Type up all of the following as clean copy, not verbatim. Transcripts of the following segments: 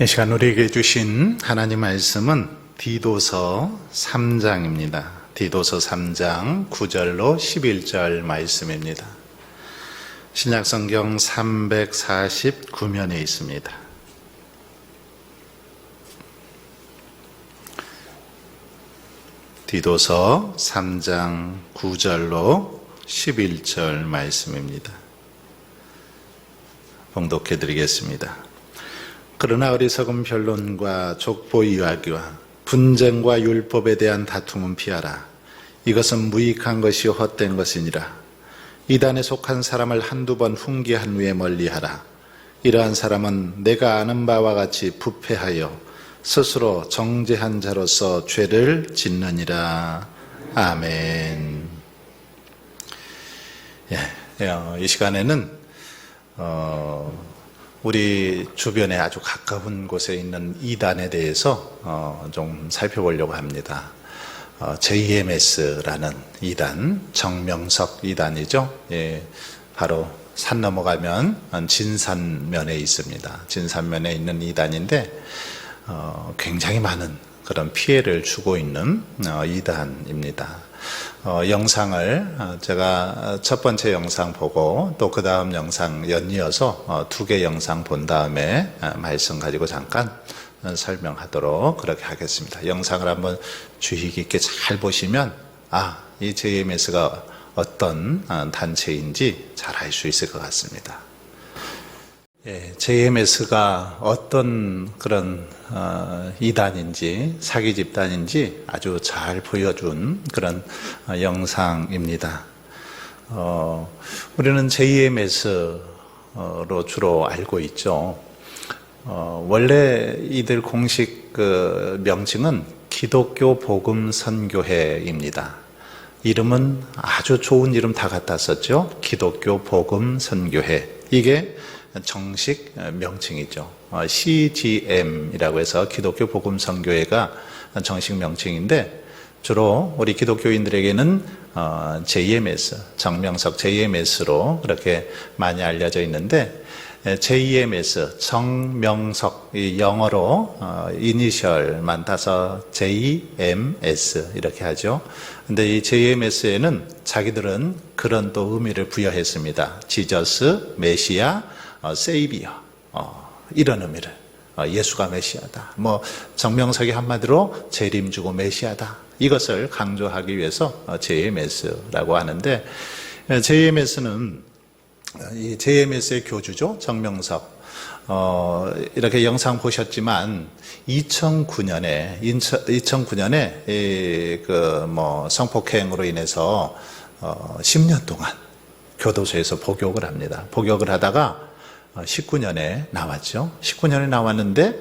이 시간 우리에게 주신 하나님 말씀은 디도서 3장입니다. 디도서 3장 9절로 11절 말씀입니다. 신약성경 349면에 있습니다. 디도서 3장 9절로 11절 말씀입니다. 봉독해 드리겠습니다. 그러나 어리석은 변론과 족보 이야기와 분쟁과 율법에 대한 다툼은 피하라. 이것은 무익한 것이 헛된 것이니라. 이단에 속한 사람을 한두 번 훈계한 후에 멀리하라. 이러한 사람은 내가 아는 바와 같이 부패하여 스스로 정죄한 자로서 죄를 짓느니라. 아멘. 이 시간에는 우리 주변에 아주 가까운 곳에 있는 이단에 대해서 좀 살펴보려고 합니다. JMS라는 이단, 정명석 이단이죠. 바로 산 넘어가면 진산면에 있습니다. 진산면에 있는 이단인데 굉장히 많은 그런 피해를 주고 있는 이단입니다. 영상을 제가 첫 번째 영상 보고 또 그 다음 영상 연이어서 두 개 영상 본 다음에 말씀 가지고 잠깐 설명하도록 그렇게 하겠습니다. 영상을 한번 주의 깊게 잘 보시면 이 JMS가 어떤 단체인지 잘 알 수 있을 것 같습니다. JMS가 어떤 그런 이단인지 사기 집단인지 아주 잘 보여준 그런 영상입니다. 우리는 JMS로 주로 알고 있죠. 원래 이들 공식 명칭은 기독교 복음 선교회입니다. 이름은 아주 좋은 이름 다 갖다 썼죠. 기독교 복음 선교회. 이게 정식 명칭이죠. CGM이라고 해서 기독교 복음 선교회가 정식 명칭인데 주로 우리 기독교인들에게는 JMS, 정명석 JMS로 그렇게 많이 알려져 있는데 JMS, 정명석, 영어로 이니셜만 따서 JMS 이렇게 하죠. 근데 이 JMS에는 자기들은 그런 또 의미를 부여했습니다. 지저스, 메시아, 세이비어, 이런 의미를. 예수가 메시아다. 정명석이 한마디로 재림주고 메시아다. 이것을 강조하기 위해서 JMS라고 하는데, JMS는 이 JMS의 교주죠. 정명석. 이렇게 영상 보셨지만 2009년에 성폭행으로 인해서 10년 동안 교도소에서 복역을 합니다. 복역을 하다가 19년에 나왔죠. 19년에 나왔는데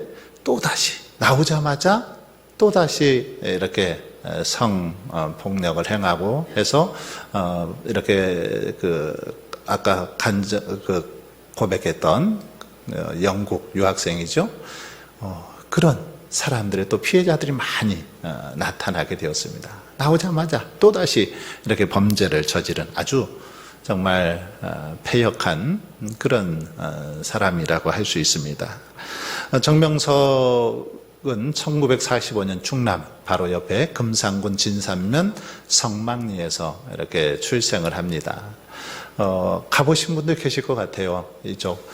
또다시 나오자마자 또다시 이렇게 성폭력을 행하고 해서 이렇게 아까 고백했던 영국 유학생이죠. 그런 사람들의 또 피해자들이 많이 나타나게 되었습니다. 나오자마자 또다시 이렇게 범죄를 저지른 아주 정말 패역한 그런 사람이라고 할 수 있습니다. 정명석은 1945년 충남 바로 옆에 금산군 진산면 성막리에서 이렇게 출생을 합니다. 가보신 분들 계실 것 같아요. 이쪽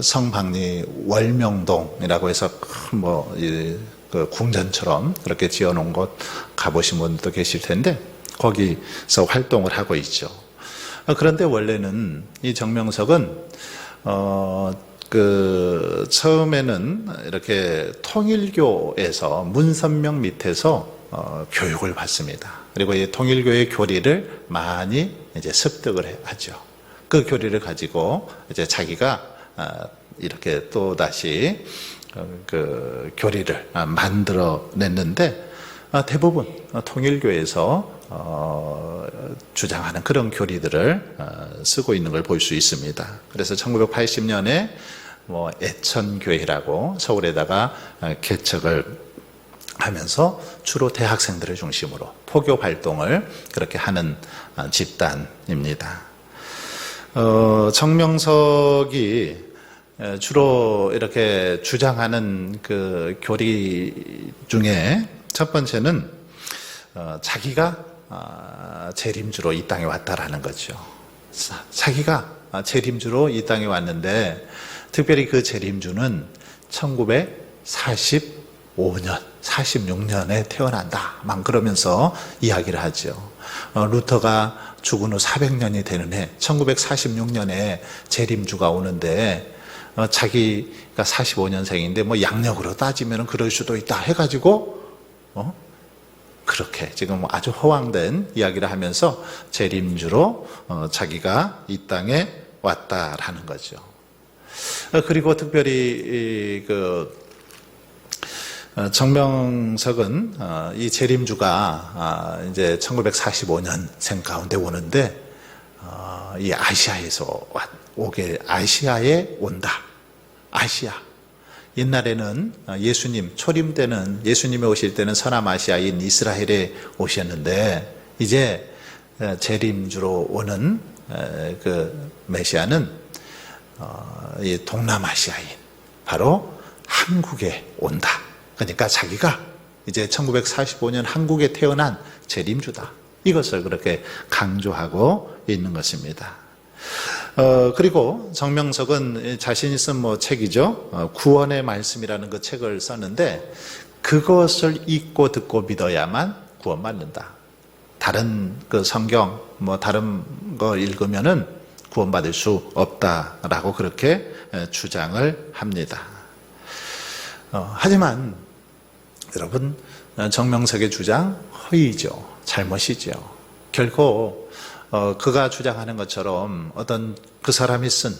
성막리 월명동이라고 해서 궁전처럼 그렇게 지어놓은 곳 가보신 분들도 계실 텐데 거기서 활동을 하고 있죠. 그런데 원래는 이 정명석은 처음에는 이렇게 통일교에서 문선명 밑에서 교육을 받습니다. 그리고 이 통일교의 교리를 많이 이제 습득을 하죠. 그 교리를 가지고 이제 자기가 이렇게 또 다시 그 교리를 만들어냈는데 대부분 통일교에서 주장하는 그런 교리들을 쓰고 있는 걸 볼 수 있습니다. 그래서 1980년에 애천교회라고 서울에다가 개척을 하면서 주로 대학생들을 중심으로 포교 활동을 그렇게 하는 집단입니다. 정명석이 주로 이렇게 주장하는 그 교리 중에 첫 번째는 자기가 재림주로 이 땅에 왔다라는 거죠. 자기가 재림주로 이 땅에 왔는데 특별히 그 재림주는 1945년, 46년에 태어난다만 그러면서 이야기를 하죠. 루터가 죽은 후 400년이 되는 해 1946년에 재림주가 오는데 자기가 45년생인데 뭐 양력으로 따지면 그럴 수도 있다 해가지고 그렇게 지금 아주 허황된 이야기를 하면서 재림주로 자기가 이 땅에 왔다라는 거죠. 그리고 특별히 그 정명석은 이 재림주가 이제 1945년생 가운데 오는데 이 아시아에서 아시아에 온다. 아시아. 옛날에는 예수님 초림 때는 예수님이 오실 때는 서남아시아인 이스라엘에 오셨는데 이제 재림주로 오는 그 메시아는 이 동남아시아인 바로 한국에 온다. 그러니까 자기가 이제 1945년 한국에 태어난 재림주다. 이것을 그렇게 강조하고 있는 것입니다. 그리고 정명석은 자신이 쓴 책이죠. 구원의 말씀이라는 그 책을 썼는데 그것을 읽고 듣고 믿어야만 구원받는다. 다른 그 성경 다른 거 읽으면은 구원받을 수 없다라고 그렇게 주장을 합니다. 하지만 여러분 정명석의 주장 허위죠. 잘못이죠. 결코 그가 주장하는 것처럼 어떤 그 사람이 쓴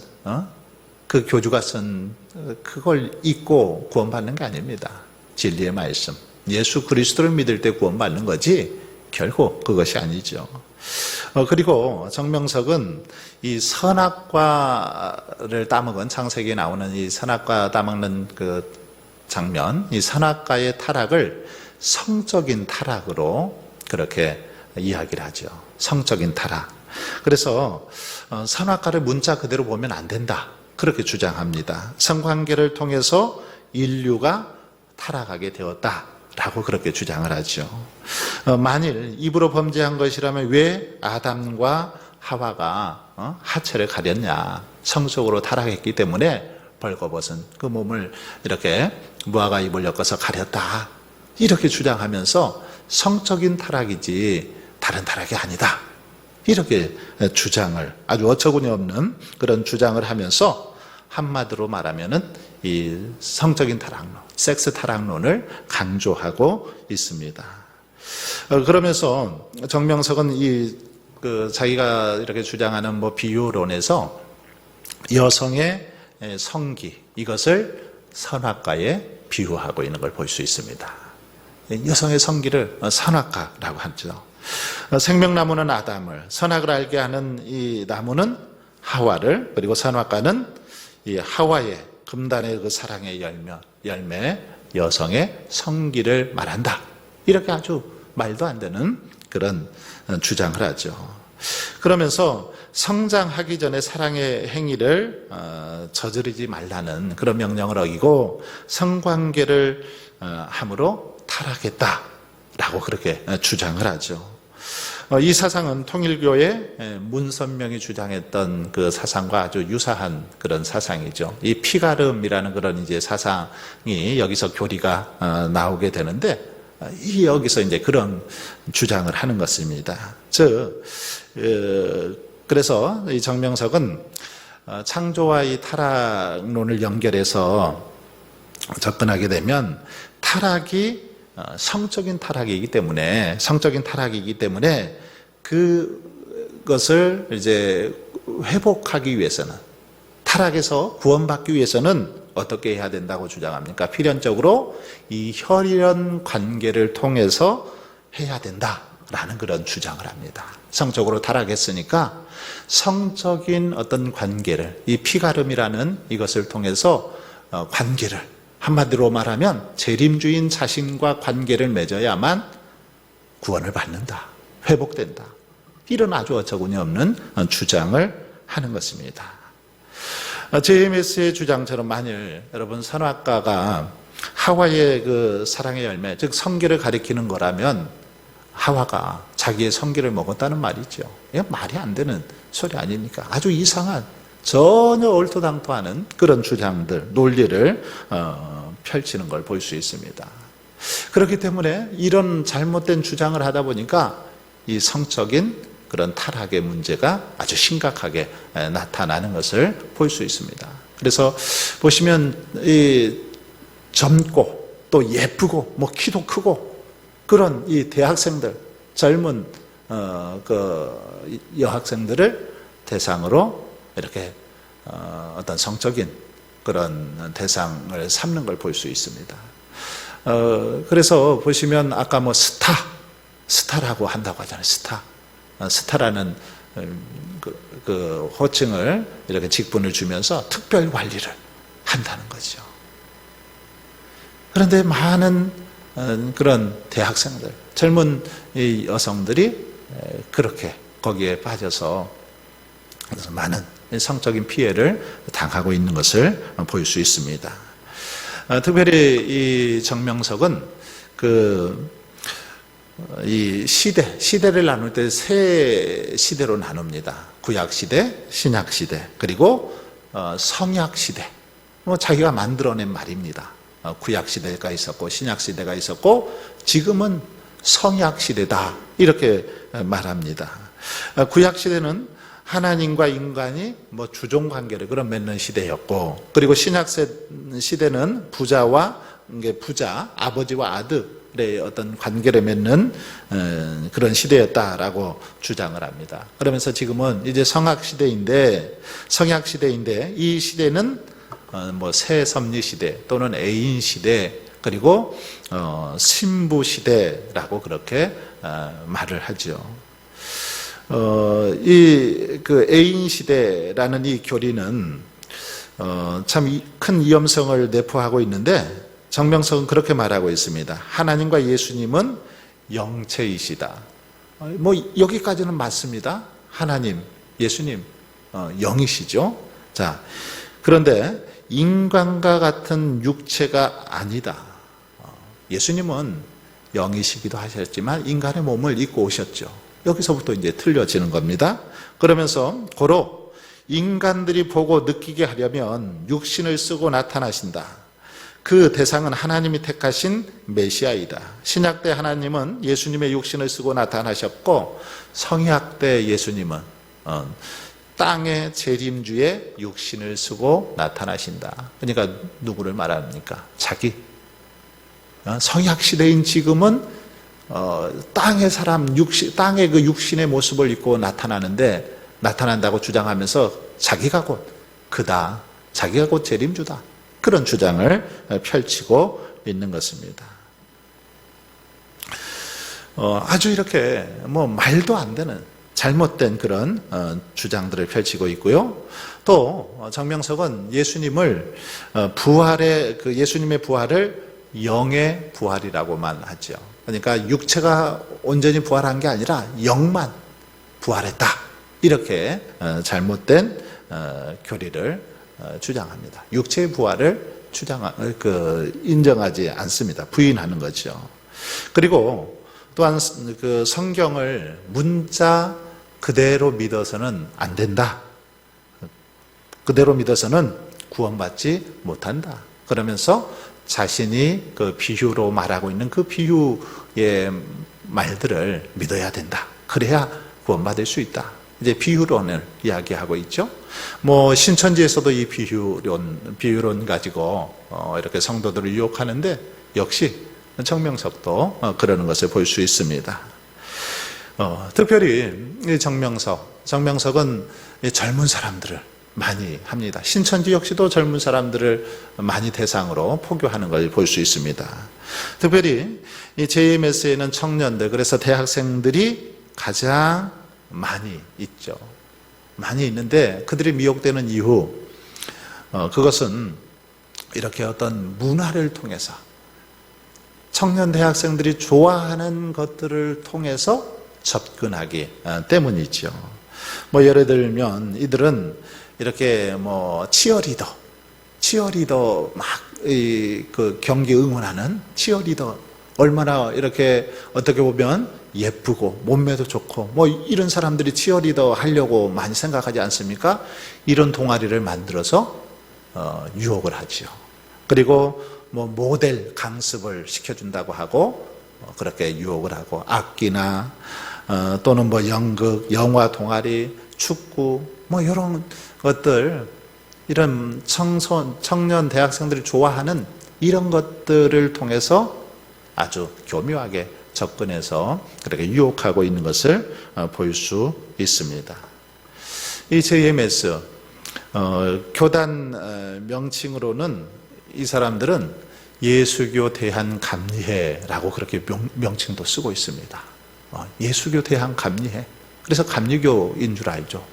그 교주가 쓴 그걸 읽고 구원받는 게 아닙니다. 진리의 말씀 예수 그리스도를 믿을 때 구원받는 거지 결코 그것이 아니죠. 그리고 정명석은 이 선악과를 따먹은 창세기에 나오는 이 선악과 따먹는 그 장면, 이 선악과의 타락을 성적인 타락으로 그렇게 이야기를 하죠. 성적인 타락. 그래서 선악과를 문자 그대로 보면 안 된다. 그렇게 주장합니다. 성관계를 통해서 인류가 타락하게 되었다라고 그렇게 주장을 하죠. 만일 입으로 범죄한 것이라면 왜 아담과 하와가 하체를 가렸냐. 성적으로 타락했기 때문에 벌거벗은 그 몸을 이렇게 무화과 잎을 엮어서 가렸다. 이렇게 주장하면서 성적인 타락이지 다른 타락이 아니다. 이렇게 주장을 아주 어처구니 없는 그런 주장을 하면서 한마디로 말하면은 이 성적인 타락론, 섹스 타락론을 강조하고 있습니다. 그러면서 정명석은 자기가 이렇게 주장하는 비유론에서 여성의 성기 이것을 선악과에 비유하고 있는 걸 볼 수 있습니다. 여성의 성기를 선악과라고 하죠. 생명나무는 아담을, 선악을 알게 하는 이 나무는 하와를, 그리고 선악과는 이 하와의 금단의 그 사랑의 열매 여성의 성기를 말한다. 이렇게 아주 말도 안 되는 그런 주장을 하죠. 그러면서 성장하기 전에 사랑의 행위를 저지르지 말라는 그런 명령을 어기고 성관계를 함으로 타락했다라고 그렇게 주장을 하죠. 이 사상은 통일교의 문선명이 주장했던 그 사상과 아주 유사한 그런 사상이죠. 이 피가름이라는 그런 이제 사상이 여기서 교리가 나오게 되는데 여기서 이제 그런 주장을 하는 것입니다. 그래서 이 정명석은 창조와 이 타락론을 연결해서 접근하게 되면 타락이 성적인 타락이기 때문에 그것을 이제 회복하기 위해서는 타락에서 구원받기 위해서는 어떻게 해야 된다고 주장합니까? 필연적으로 이 혈연 관계를 통해서 해야 된다라는 그런 주장을 합니다. 성적으로 타락했으니까 성적인 어떤 관계를 이 피가름이라는 이것을 통해서 관계를 한마디로 말하면 재림주인 자신과 관계를 맺어야만 구원을 받는다. 회복된다. 이런 아주 어처구니 없는 주장을 하는 것입니다. JMS의 주장처럼 만일 여러분 선악과가 하와의 그 사랑의 열매, 즉 성기를 가리키는 거라면 하와가 자기의 성기를 먹었다는 말이죠. 이건 말이 안 되는 소리 아닙니까? 아주 이상한, 전혀 얼토당토하는 그런 주장들, 논리를 펼치는 걸 볼 수 있습니다. 그렇기 때문에 이런 잘못된 주장을 하다 보니까 이 성적인 그런 타락의 문제가 아주 심각하게 나타나는 것을 볼 수 있습니다. 그래서 보시면 이 젊고 또 예쁘고 뭐 키도 크고 그런 이 대학생들, 젊은 그 여학생들을 대상으로 이렇게 어떤 성적인 그런 대상을 삼는 걸 볼 수 있습니다. 그래서 보시면 아까 뭐 스타라고 한다고 하잖아요. 스타라는 그 호칭을 이렇게 직분을 주면서 특별 관리를 한다는 거죠. 그런데 많은 그런 대학생들, 젊은 이 여성들이 그렇게 거기에 빠져서 많은 성적인 피해를 당하고 있는 것을 볼 수 있습니다. 특별히 이 정명석은 이 시대를 나눌 때 세 시대로 나눕니다. 구약 시대, 신약 시대, 그리고 성약 시대. 뭐 자기가 만들어낸 말입니다. 구약 시대가 있었고 신약 시대가 있었고 지금은 성약 시대다 이렇게 말합니다. 구약 시대는 하나님과 인간이 뭐 주종 관계를 그런 맺는 시대였고, 그리고 신약 시대는 부자, 아버지와 아들의 어떤 관계를 맺는 그런 시대였다라고 주장을 합니다. 그러면서 지금은 이제 성약 시대인데 이 시대는 뭐 새섭리 시대 또는 애인 시대, 그리고 신부 시대라고 그렇게 말을 하죠. 그 애인 시대라는 이 교리는 참 큰 위험성을 내포하고 있는데, 정명석은 그렇게 말하고 있습니다. 하나님과 예수님은 영체이시다. 뭐 여기까지는 맞습니다. 하나님, 예수님 영이시죠. 자, 그런데 인간과 같은 육체가 아니다. 예수님은 영이시기도 하셨지만 인간의 몸을 입고 오셨죠. 여기서부터 이제 틀려지는 겁니다. 그러면서 고로 인간들이 보고 느끼게 하려면 육신을 쓰고 나타나신다. 그 대상은 하나님이 택하신 메시아이다. 신약 때 하나님은 예수님의 육신을 쓰고 나타나셨고, 성약 때 예수님은 땅의 재림주의 육신을 쓰고 나타나신다. 그러니까 누구를 말합니까? 자기. 성약 시대인 지금은 땅의 사람, 땅의 그 육신의 모습을 입고 나타난다고 주장하면서 자기가 곧 그다, 자기가 곧 재림주다, 그런 주장을 펼치고 있는 것입니다. 아주 이렇게 뭐 말도 안 되는 잘못된 그런 주장들을 펼치고 있고요. 또 정명석은 예수님의 부활을 영의 부활이라고만 하죠. 그러니까 육체가 온전히 부활한 게 아니라 영만 부활했다, 이렇게 잘못된 교리를 주장합니다. 육체의 부활을 인정하지 않습니다. 부인하는 거죠. 그리고 또한 그 성경을 문자 그대로 믿어서는 안 된다. 그대로 믿어서는 구원받지 못한다. 그러면서 자신이 그 비유로 말하고 있는 그 비유의 말들을 믿어야 된다. 그래야 구원받을 수 있다. 이제 비유론을 이야기하고 있죠. 뭐 신천지에서도 이 비유론 가지고 이렇게 성도들을 유혹하는데, 역시 정명석도 그러는 것을 볼 수 있습니다. 특별히 이 정명석은 젊은 사람들을 많이 합니다. 신천지 역시도 젊은 사람들을 많이 대상으로 포교하는 걸 볼 수 있습니다. 특별히 이 JMS에는 청년들, 그래서 대학생들이 가장 많이 있죠. 많이 있는데 그들이 미혹되는 이유, 그것은 이렇게 어떤 문화를 통해서, 청년 대학생들이 좋아하는 것들을 통해서 접근하기 때문이죠. 뭐 예를 들면 이들은 이렇게 뭐 치어리더 막 그 경기 응원하는 치어리더, 얼마나 이렇게 어떻게 보면 예쁘고 몸매도 좋고 뭐 이런 사람들이 치어리더 하려고 많이 생각하지 않습니까? 이런 동아리를 만들어서 유혹을 하지요. 그리고 뭐 모델 강습을 시켜준다고 하고 그렇게 유혹을 하고, 악기나 또는 뭐 연극, 영화 동아리, 축구 뭐 이런 것들, 이런 청년 대학생들이 좋아하는 이런 것들을 통해서 아주 교묘하게 접근해서 그렇게 유혹하고 있는 것을 볼 수 있습니다. 이 JMS 교단 명칭으로는 이 사람들은 예수교 대한감리회라고 그렇게 명칭도 쓰고 있습니다. 예수교 대한감리회, 그래서 감리교인 줄 알죠,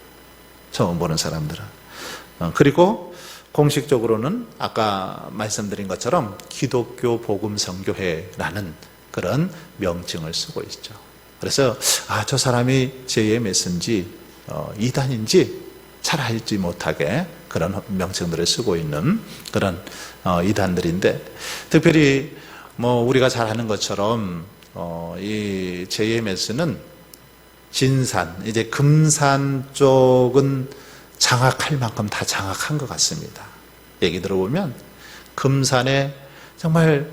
처음 보는 사람들은. 그리고 공식적으로는 아까 말씀드린 것처럼 기독교 복음선교회라는 그런 명칭을 쓰고 있죠. 그래서 저 사람이 JMS인지 이단인지 잘 알지 못하게 그런 명칭들을 쓰고 있는 그런 이단들인데, 특별히 뭐 우리가 잘 아는 것처럼 이 JMS는 진산, 이제 금산 쪽은 장악할 만큼 다 장악한 것 같습니다. 얘기 들어보면 금산에 정말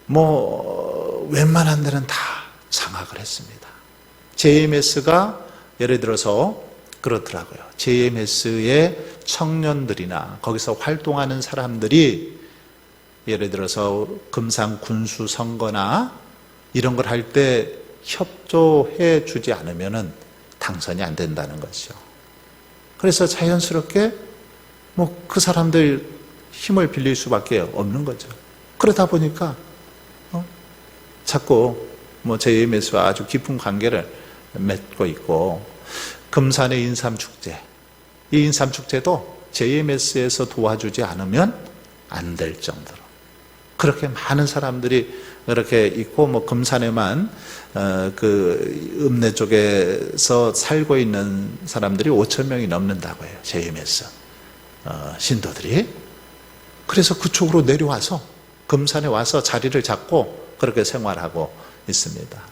뭐 웬만한 데는 다 장악을 했습니다. JMS가 예를 들어서 그렇더라고요. JMS의 청년들이나 거기서 활동하는 사람들이 예를 들어서 금산 군수 선거나 이런 걸 할 때 협조해 주지 않으면 당선이 안 된다는 거죠. 그래서 자연스럽게 뭐 그 사람들 힘을 빌릴 수밖에 없는 거죠. 그러다 보니까 자꾸 뭐 JMS와 아주 깊은 관계를 맺고 있고, 금산의 인삼축제, 이 인삼축제도 JMS에서 도와주지 않으면 안 될 정도로 그렇게 많은 사람들이 이렇게 있고, 뭐 금산에만 그 읍내 쪽에서 살고 있는 사람들이 5천 명이 넘는다고 해요, JMS 신도들이. 그래서 그쪽으로 내려와서 금산에 와서 자리를 잡고 그렇게 생활하고 있습니다.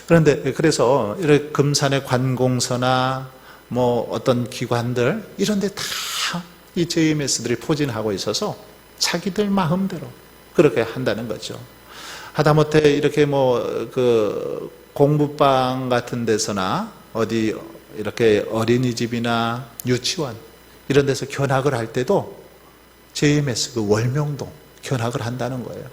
그런데 그래서 이렇게 금산의 관공서나 뭐 어떤 기관들 이런 데 다 이 JMS들이 포진하고 있어서 자기들 마음대로 그렇게 한다는 거죠. 하다못해 이렇게 뭐 그 공부방 같은 데서나 어디 이렇게 어린이집이나 유치원 이런 데서 견학을 할 때도 JMS 그 월명동 견학을 한다는 거예요.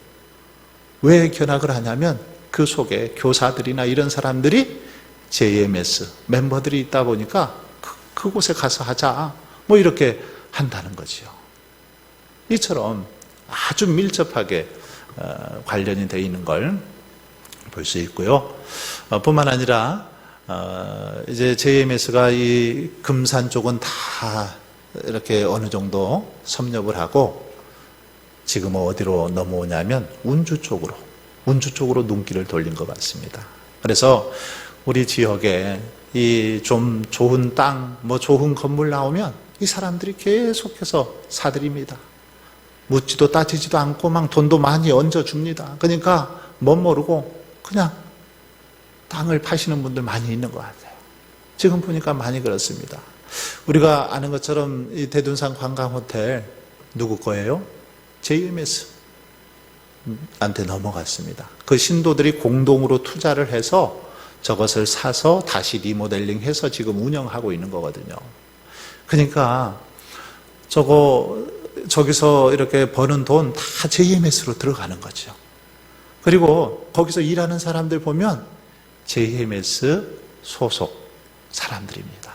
왜 견학을 하냐면 그 속에 교사들이나 이런 사람들이 JMS 멤버들이 있다 보니까 그곳에 가서 하자 뭐 이렇게 한다는 거죠. 이처럼 아주 밀접하게 관련이 되어 있는 걸 볼 수 있고요. 뿐만 아니라 이제 JMS가 이 금산 쪽은 다 이렇게 어느 정도 섭렵을 하고 지금 어디로 넘어오냐면 운주 쪽으로 눈길을 돌린 것 같습니다. 그래서 우리 지역에 이 좀 좋은 땅, 뭐 좋은 건물 나오면 이 사람들이 계속해서 사들입니다. 묻지도 따지지도 않고 막 돈도 많이 얹어줍니다. 그러니까 멋 모르고 그냥 땅을 파시는 분들 많이 있는 것 같아요. 지금 보니까 많이 그렇습니다. 우리가 아는 것처럼 이 대둔산 관광호텔 누구 거예요? JMS 한테 넘어갔습니다. 그 신도들이 공동으로 투자를 해서 저것을 사서 다시 리모델링해서 지금 운영하고 있는 거거든요. 그러니까 저기서 이렇게 버는 돈 다 JMS로 들어가는 거죠. 그리고 거기서 일하는 사람들 보면 JMS 소속 사람들입니다.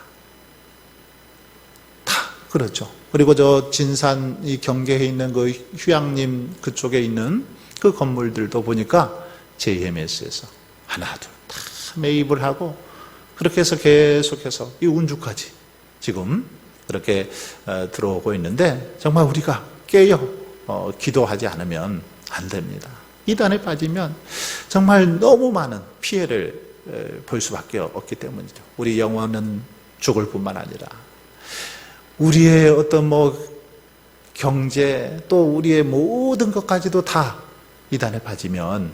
다 그렇죠. 그리고 저 진산 이 경계에 있는 그 휴양림 그쪽에 있는 그 건물들도 보니까 JMS에서 하나 둘 다 매입을 하고 그렇게 해서 계속해서 이 운주까지 지금 그렇게 들어오고 있는데, 정말 우리가 깨어 기도하지 않으면 안 됩니다. 이단에 빠지면 정말 너무 많은 피해를 볼 수밖에 없기 때문이죠. 우리 영혼은 죽을 뿐만 아니라 우리의 어떤 경제 또 우리의 모든 것까지도 다 이단에 빠지면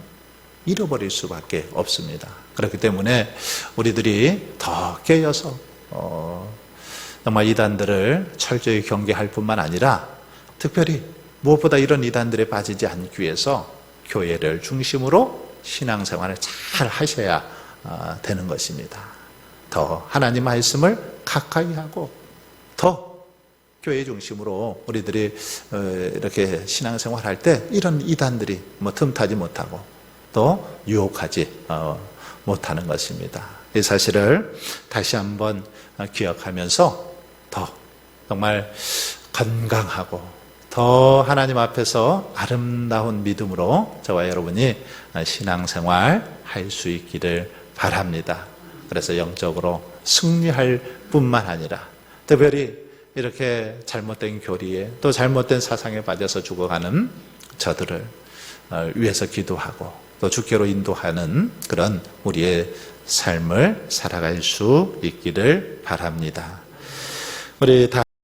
잃어버릴 수밖에 없습니다. 그렇기 때문에 우리들이 더 깨어서 정말 이단들을 철저히 경계할 뿐만 아니라 특별히 무엇보다 이런 이단들에 빠지지 않기 위해서 교회를 중심으로 신앙생활을 잘 하셔야 되는 것입니다. 더 하나님 말씀을 가까이 하고 더 교회 중심으로 우리들이 이렇게 신앙생활할 때 이런 이단들이 틈타지 못하고 또 유혹하지 못하는 것입니다. 이 사실을 다시 한번 기억하면서 더 정말 건강하고 더 하나님 앞에서 아름다운 믿음으로 저와 여러분이 신앙생활 할 수 있기를 바랍니다. 그래서 영적으로 승리할 뿐만 아니라 특별히 이렇게 잘못된 교리에 또 잘못된 사상에 빠져서 죽어가는 저들을 위해서 기도하고 또 주께로 인도하는 그런 우리의 삶을 살아갈 수 있기를 바랍니다. 우리 다